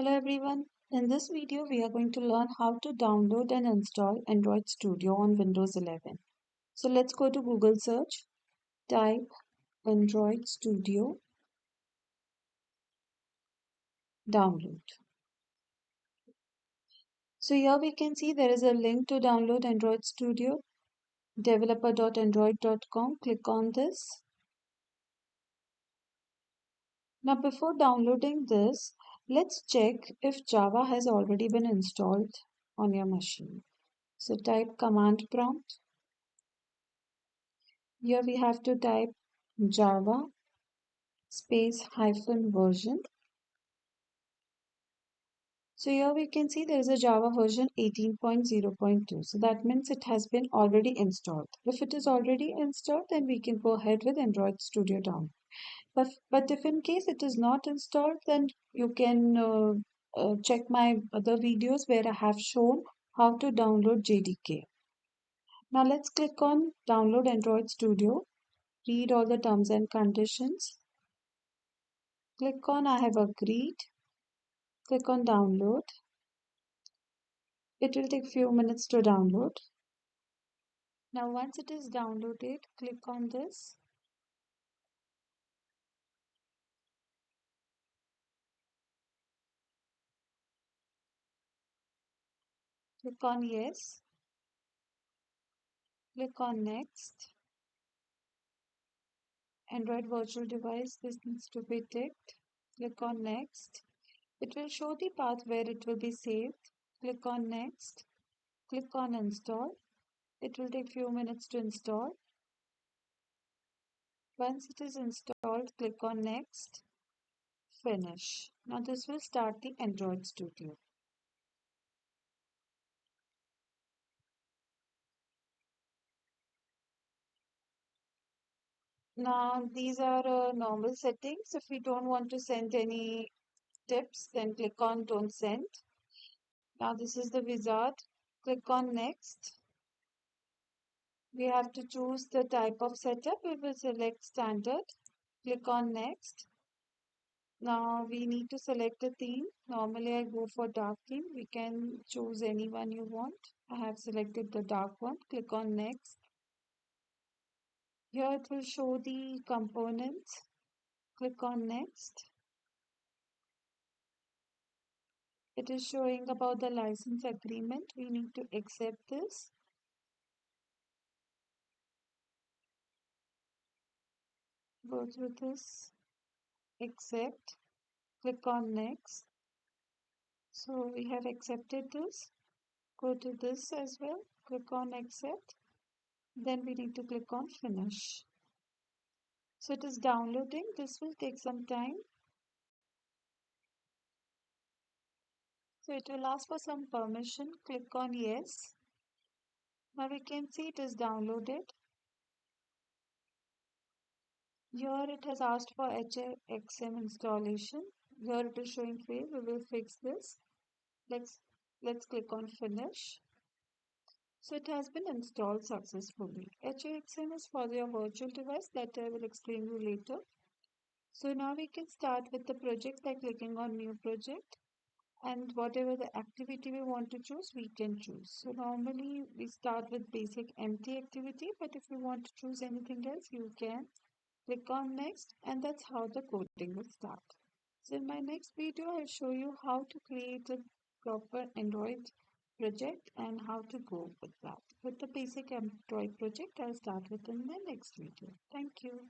Hello everyone. In this video, we are going to learn how to download and install Android Studio on Windows 11. So let's go to Google search, type Android Studio, download. So here we can see there is a link to download Android Studio, developer.android.com. Click on this. Now before downloading this, let's check if Java has already been installed on your machine. So type command prompt. Here we have to type Java space hyphen version. So here we can see there is a Java version 18.0.2. So that means it has been already installed. If it is already installed, then we can go ahead with Android Studio down. But if in case it is not installed, then you can check my other videos where I have shown how to download JDK. Now let's click on download Android Studio. Read all the terms and conditions. Click on I have agreed. Click on download. It will take few minutes to download. Now once it is downloaded, click on this. Click on yes. Click on next. Android virtual device, this needs to be ticked. Click on next. It will show the path where it will be saved. Click on next. Click on install. It will take few minutes to install. Once it is installed, click on next. Finish. Now this will start the Android Studio. Now these are normal settings. If we don't want to send any tips, then click on don't send. Now this is the wizard. Click on next. We have to choose the type of setup. We will select standard. Click on next. Now we need to select a theme. Normally I go for dark theme. We can choose any one you want. I have selected the dark one. Click on next. Here it will show the components. Click on next. It is showing about the license agreement. We need to accept this. Go through this. Accept. Click on next. So we have accepted this. Go to this as well. Click on accept. Then we need to click on finish. So it is downloading. This will take some time. So it will ask for some permission. Click on yes. Now we can see it is downloaded. Here it has asked for HXM installation. Here it is showing fail. We will fix this. Let's let's click on finish. So it has been installed successfully. HXM is for your virtual device that I will explain you later. So now we can start with the project by clicking on new project, and whatever the activity we want to choose, we can choose. So normally we start with basic empty activity, but if you want to choose anything else, you can click on next, and that's how the coding will start. So in my next video, I'll show you how to create a proper Android project and how to go with that. With the basic Android project, I'll start with in my next video. Thank you.